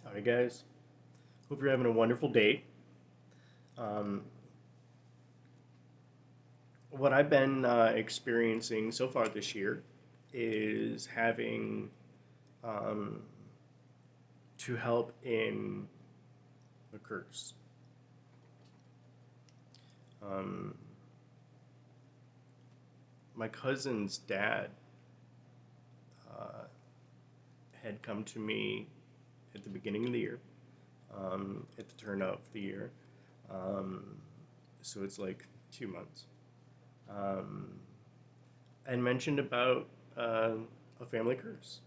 Howdy, guys. Hope you're having a wonderful day. Um, what I've been experiencing so far this year is having um, to help in a curse. Um, my cousin's dad uh, had come to me at the beginning of the year, at the turn of the year. Um, so it's like 2 months. Um, and mentioned about uh, a family curse.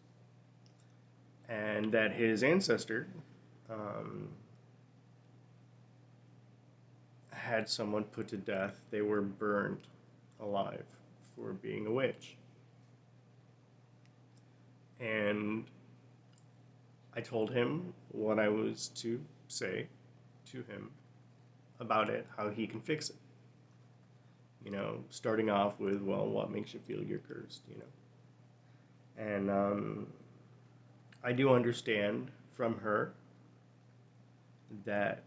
And that his ancestor um, had someone put to death. They were burned alive for being a witch. And I told him what I was to say to him about it, how he can fix it. Starting off with, well, what makes you feel you're cursed, And I do understand from her that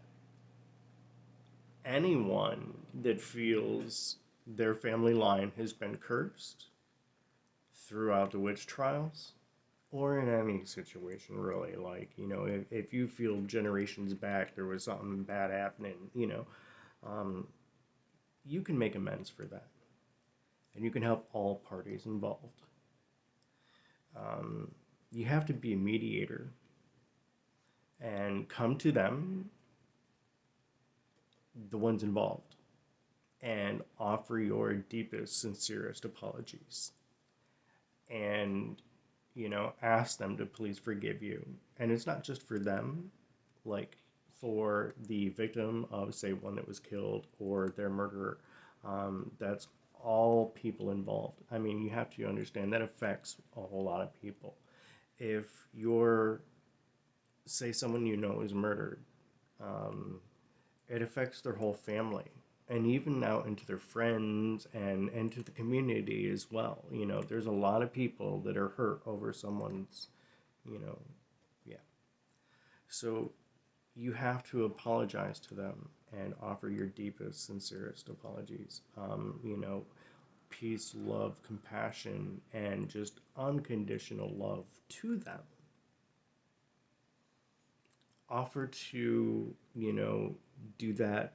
anyone that feels their family line has been cursed throughout the witch trials or in any situation really, like, if you feel generations back there was something bad happening, um, you can make amends for that, and you can help all parties involved. um, you have to be a mediator and come to them, the ones involved, and offer your deepest sincerest apologies, and ask them to please forgive you. And it's not just for them, like for the victim of, say, one that was killed or their murderer. That's all people involved. I mean, you have to understand that affects a whole lot of people. If you're, say, someone is murdered, um, it affects their whole family and even out into their friends and into the community as well. There's a lot of people that are hurt over someone's, you know, yeah. So you have to apologize to them and offer your deepest, sincerest apologies. Peace, love, compassion, and just unconditional love to them. Offer to, do that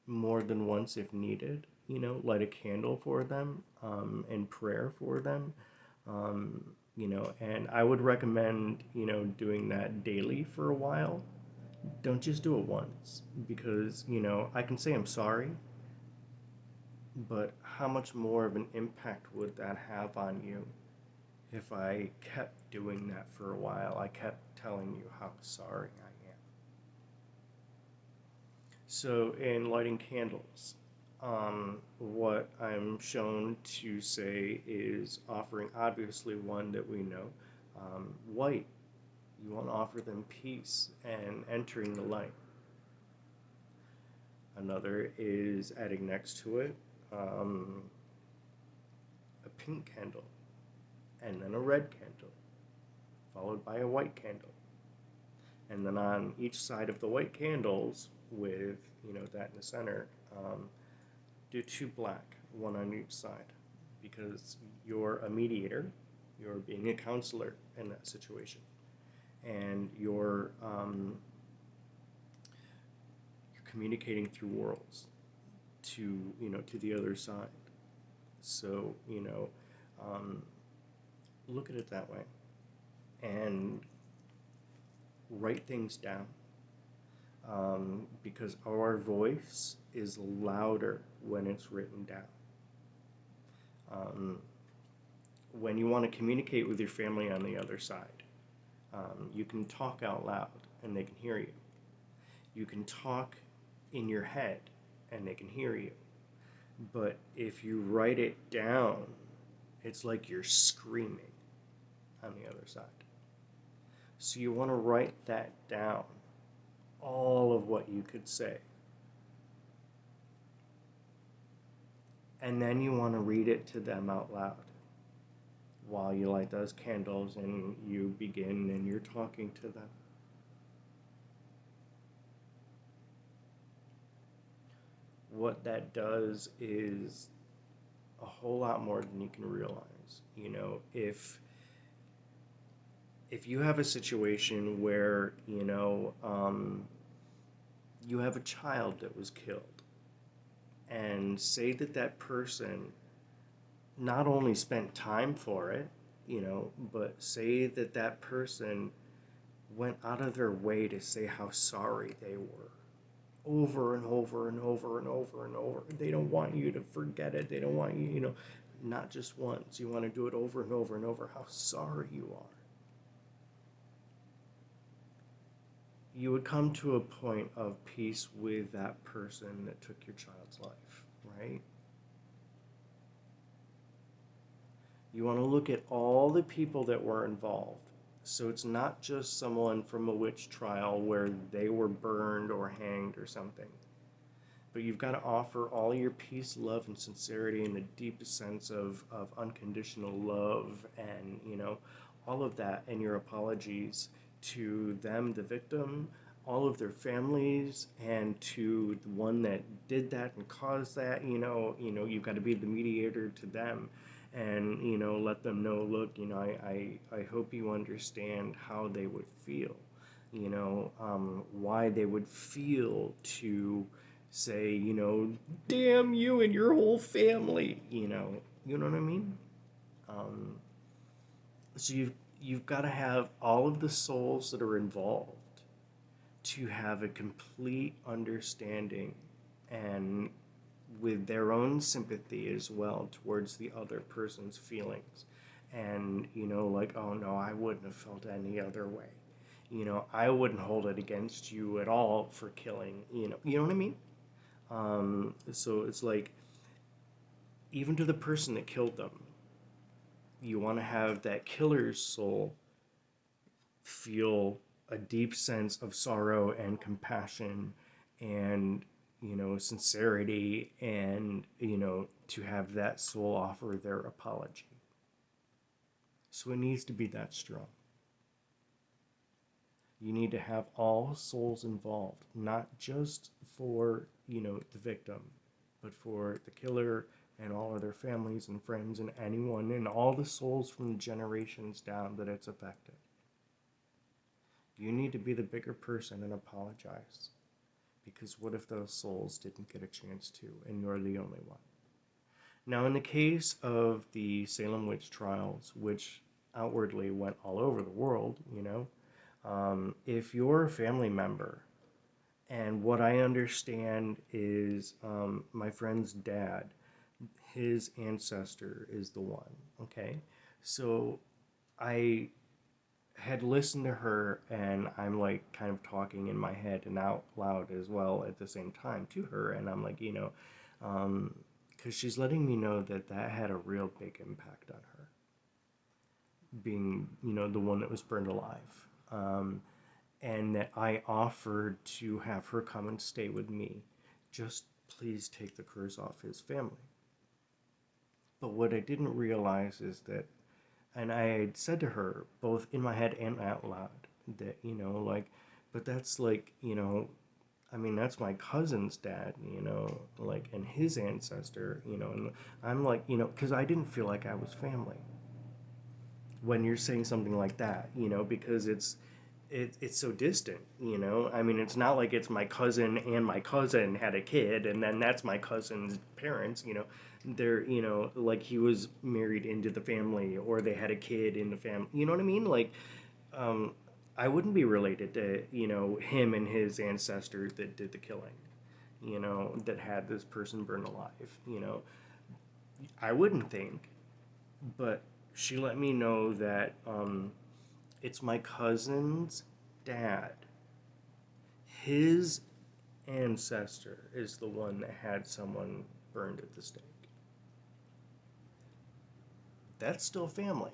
more than once if needed. Light a candle for them, and prayer for them. And I would recommend, doing that daily for a while. Don't just do it once, because, I can say I'm sorry, but how much more of an impact would that have on you if I kept doing that for a while? I kept telling you how sorry I am. So, in lighting candles, what I'm shown to say is offering, obviously, one that we know, white. You want to offer them peace and entering the light. Another is adding next to it um, a pink candle, and then a red candle, followed by a white candle. And then on each side of the white candles, with that in the center, do two black, one on each side, because you're a mediator, you're being a counselor in that situation, and you're communicating through worlds to to the other side. So um, look at it that way and write things down, because our voice is louder when it's written down. Um, when you want to communicate with your family on the other side, you can talk out loud and they can hear you. You can talk in your head and they can hear you. But if you write it down, it's like you're screaming on the other side. So you want to write that down, all of what you could say. And then you want to read it to them out loud while you light those candles and you begin and you're talking to them. what that does is a whole lot more than you can realize. If you have a situation where you have a child that was killed, and say that that person not only spent time for it, but say that that person went out of their way to say how sorry they were over and over and over and over and over. They don't want you to forget it. They don't want you, not just once. You want to do it over and over and over how sorry you are. You would come to a point of peace with that person that took your child's life, right? You want to look at all the people that were involved. So it's not just someone from a witch trial where they were burned or hanged or something. But you've got to offer all your peace, love, and sincerity in the deepest sense of unconditional love and, all of that and your apologies to them, the victim, all of their families, and to the one that did that and caused that. You've got to be the mediator to them and, let them know, look, I hope you understand how they would feel, why they would feel to say, damn you and your whole family, you know what I mean? Um, so you've got to have all of the souls that are involved to have a complete understanding and with their own sympathy as well towards the other person's feelings. And, like, oh no, I wouldn't have felt any other way. I wouldn't hold it against you at all for killing, you know what I mean? So it's like, even to the person that killed them, you want to have that killer's soul feel a deep sense of sorrow and compassion and, sincerity and, to have that soul offer their apology. So it needs to be that strong. You need to have all souls involved, not just for, the victim, but for the killer and all of their families and friends and anyone and all the souls from the generations down that it's affected. You need to be the bigger person and apologize. Because what if those souls didn't get a chance to, and you're the only one? Now, in the case of the Salem witch trials, which outwardly went all over the world, if you're a family member, and what I understand is my friend's dad, his ancestor is the one, okay? So I had listened to her, and I'm like kind of talking in my head and out loud as well at the same time to her, and I'm like, because she's letting me know that that had a real big impact on her, being, the one that was burned alive. And that I offered to have her come and stay with me. Just please take the curse off his family. But what I didn't realize is that, and I had said to her, both in my head and out loud, that, like, but that's like, I mean, that's my cousin's dad, like, and his ancestor, and I'm like, because I didn't feel like I was family when you're saying something like that, because it's so distant, I mean, it's not like it's my cousin and my cousin had a kid and then that's my cousin's parents, they're, like he was married into the family or they had a kid in the family, you know what I mean? Like, um, I wouldn't be related to, him and his ancestors that did the killing, that had this person burned alive, I wouldn't think, but she let me know that it's my cousin's dad. His ancestor is the one that had someone burned at the stake. That's still family.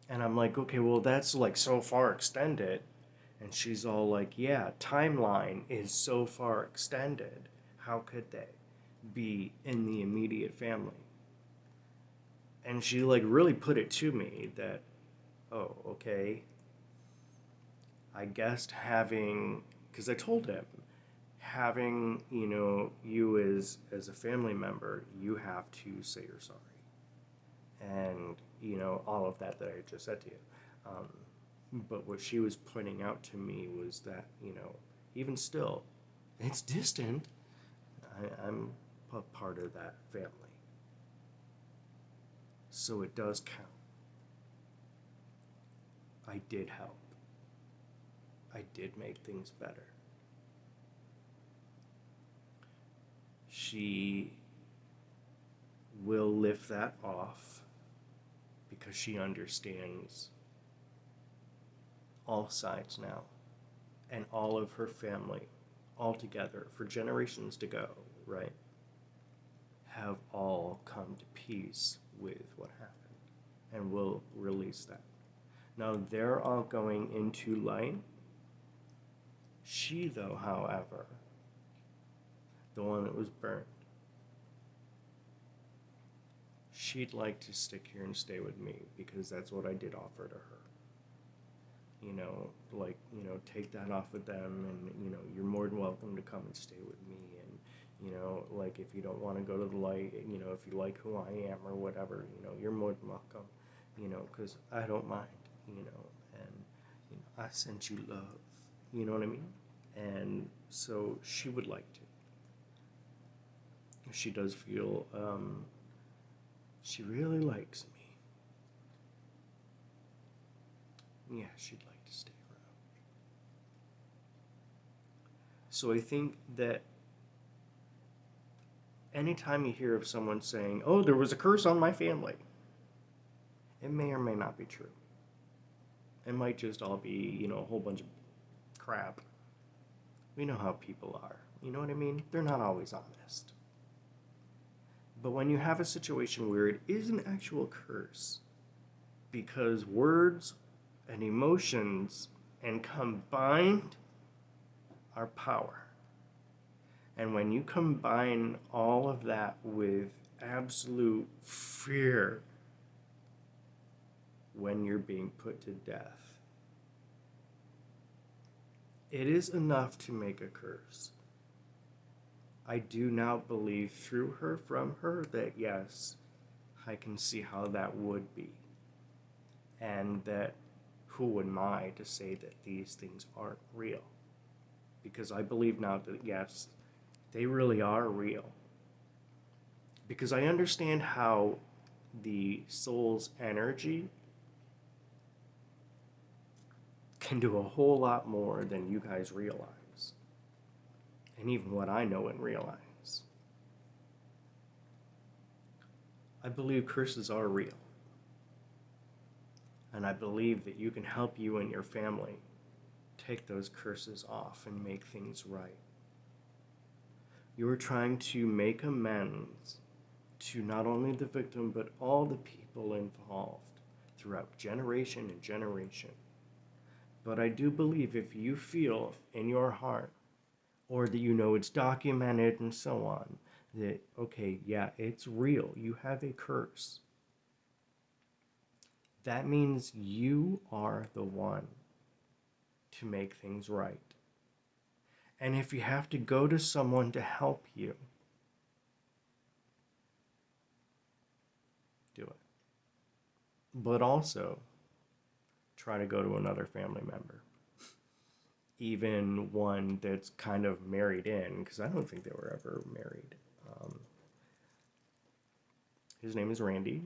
And I'm like, okay, well, that's like so far extended. And she's all like, yeah, timeline is so far extended. How could they be in the immediate family? And she like really put it to me that, oh, okay, I guessed having, because I told him, having, you as a family member, you have to say you're sorry. And, all of that I just said to you. But what she was pointing out to me was that, even still, it's distant. I'm a part of that family. So it does count. I did help. I did make things better. She will lift that off because she understands all sides now, and all of her family, all together for generations to go, right, have all come to peace with what happened and will release that. Now they're all going into light. She, though, however, the one that was burnt, she'd like to stick here and stay with me because that's what I did offer to her. Take that off with them, and, you're more than welcome to come and stay with me. And, if you don't want to go to the light, if you like who I am or whatever, you're more than welcome, because I don't mind, and, I sent you love, you know what I mean? And so she would like to. She does feel, she really likes me. Yeah, she'd like to stay around. So I think that anytime you hear of someone saying, oh, there was a curse on my family, it may or may not be true. It might just all be, a whole bunch of crap. We know how people are. You know what I mean? They're not always honest. But when you have a situation where it is an actual curse, because words and emotions and combined are power. And when you combine all of that with absolute fear when you're being put to death, it is enough to make a curse. I do now believe through her, from her, that yes, I can see how that would be. And that who am I to say that these things aren't real? Because I believe now that yes, they really are real. Because I understand how the soul's energy can do a whole lot more than you guys realize. And even what I know and realize. I believe curses are real. And I believe that you can help you and your family take those curses off and make things right. You are trying to make amends to not only the victim, but all the people involved throughout generation and generation. But I do believe if you feel in your heart, or that it's documented and so on, that, okay, yeah, it's real, you have a curse, that means you are the one to make things right. And if you have to go to someone to help you, do it. But also, try to go to another family member. Even one that's kind of married in, because I don't think they were ever married. His name is Randy.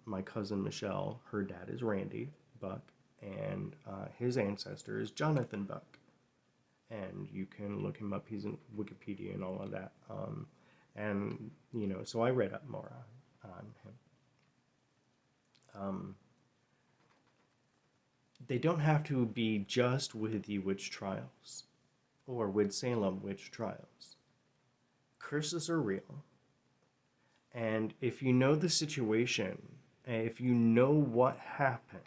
My cousin Michelle, her dad is Randy Buck, and his ancestor is Jonathan Buck. And you can look him up. He's in Wikipedia and all of that. And, so I read up more on him. They don't have to be just with the witch trials or with Salem witch trials. Curses are real. And if you know the situation, if you know what happened,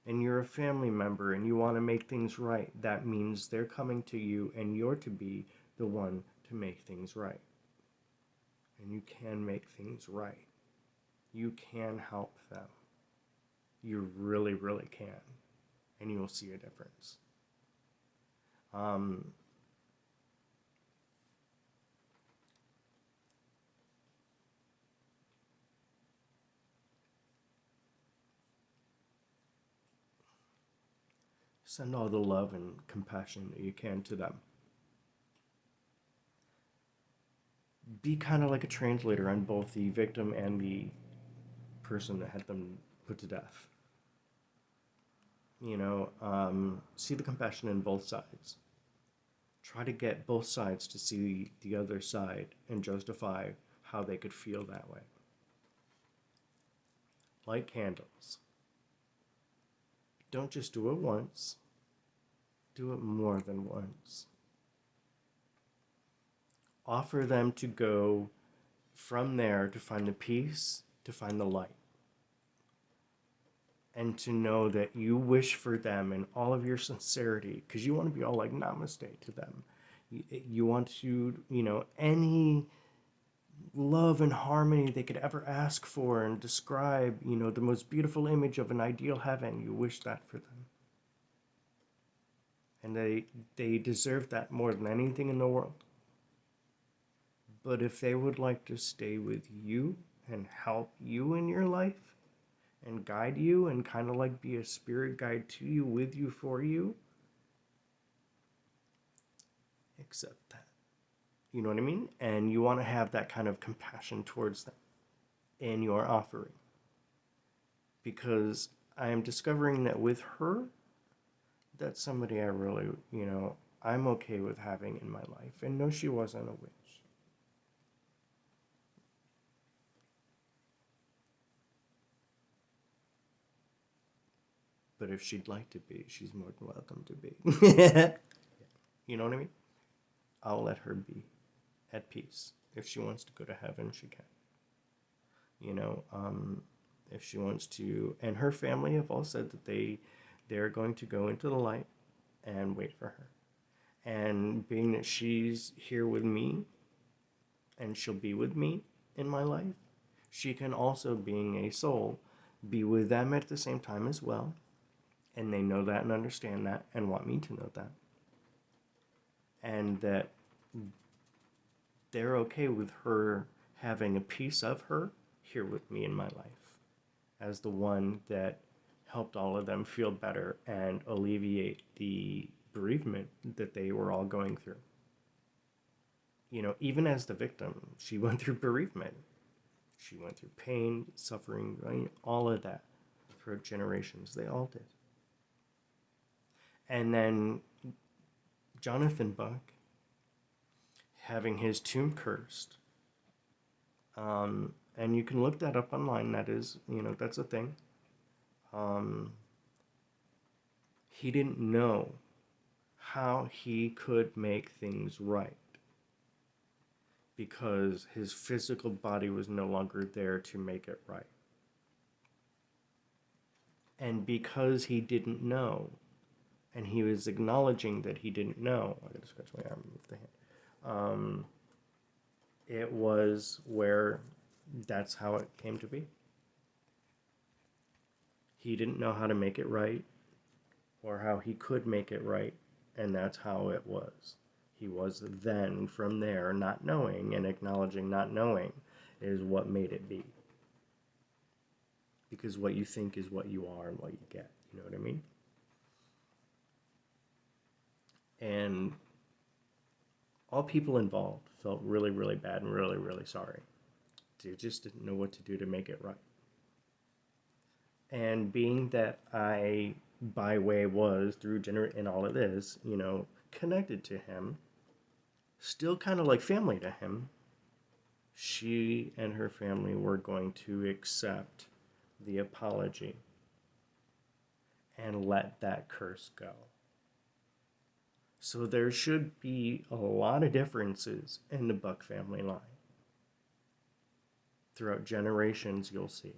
and you're a family member and you want to make things right, that means they're coming to you and you're to be the one to make things right. And you can make things right. You can help them. You really, really can. And you'll see a difference. Um, Send all the love and compassion that you can to them. Be kind of like a translator on both the victim and the person that had them put to death. See the compassion in both sides. Try to get both sides to see the other side and justify how they could feel that way. Light candles. Don't just do it once, do it more than once. Offer them to go from there to find the peace, to find the light. And to know that you wish for them in all of your sincerity, because you want to be all like namaste to them. You want to, any love and harmony they could ever ask for and describe, the most beautiful image of an ideal heaven. You wish that for them. And they deserve that more than anything in the world. But if they would like to stay with you and help you in your life and guide you and kind of like be a spirit guide to you, with you, for you, accept that. You know what I mean? And you want to have that kind of compassion towards them in your offering. Because I am discovering that with her, that's somebody I really, I'm okay with having in my life. And no, she wasn't a witch. But if she'd like to be, she's more than welcome to be. You know what I mean? I'll let her be at peace. If she wants to go to heaven, she can. You know, if she wants to, and her family have all said that they're going to go into the light and wait for her. And being that she's here with me and she'll be with me in my life, she can also, being a soul, be with them at the same time as well. And they know that and understand that and want me to know that. And that they're okay with her having a piece of her here with me in my life as the one that helped all of them feel better and alleviate the bereavement that they were all going through. Even as the victim, she went through bereavement. She went through pain, suffering, right? All of that throughout generations. They all did. And then Jonathan Buck having his tomb cursed. And you can look that up online. That is, that's a thing. Um, he didn't know how he could make things right because his physical body was no longer there to make it right. And because he didn't know, and he was acknowledging that he didn't know, I gotta scratch my arm, move the hand. It was where that's how it came to be. He didn't know how to make it right or how he could make it right, and that's how it was. He was then, from there, not knowing, and acknowledging not knowing is what made it be. Because what you think is what you are and what you get. You know what I mean? And all people involved felt really, really bad and really, really sorry. They just didn't know what to do to make it right. And being that I, by way, was through and all of this, connected to him, still kind of like family to him, she and her family were going to accept the apology and let that curse go. So there should be a lot of differences in the Buck family line. Throughout generations, you'll see.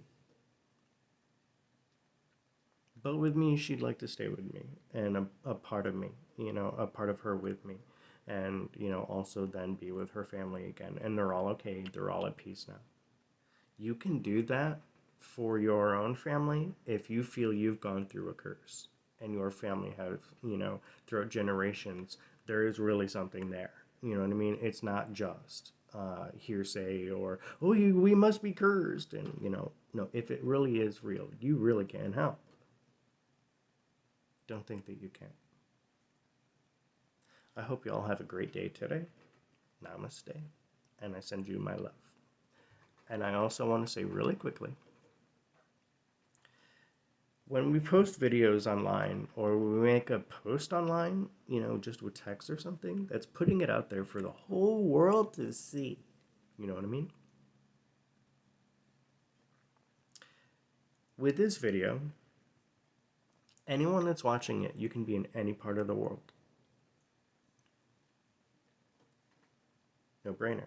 But with me, she'd like to stay with me and a part of me, a part of her with me. And, also then be with her family again. And they're all okay. They're all at peace now. You can do that for your own family if you feel you've gone through a curse and your family have, throughout generations, there is really something there. You know what I mean? It's not just hearsay or, oh, we must be cursed. And, no, if it really is real, you really can help. Don't think that you can't. I hope you all have a great day today. Namaste. And I send you my love. And I also want to say really quickly, when we post videos online or we make a post online, just with text or something, that's putting it out there for the whole world to see. You know what I mean? With this video, anyone that's watching it, you can be in any part of the world. No brainer.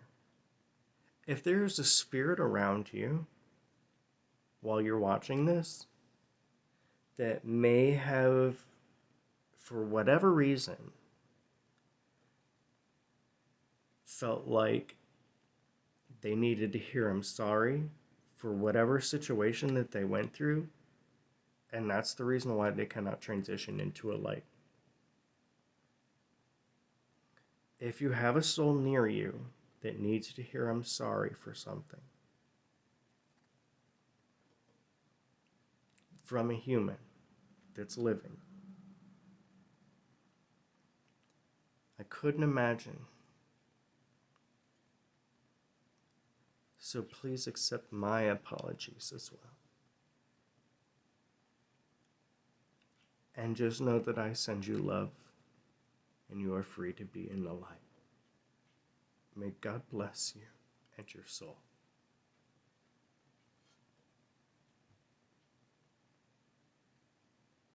If there's a spirit around you while you're watching this that may have, for whatever reason, felt like they needed to hear I'm sorry for whatever situation that they went through, and that's the reason why they cannot transition into a light. If you have a soul near you that needs to hear I'm sorry for something from a human that's living, I couldn't imagine. So please accept my apologies as well. And just know that I send you love, and you are free to be in the light. May God bless you and your soul.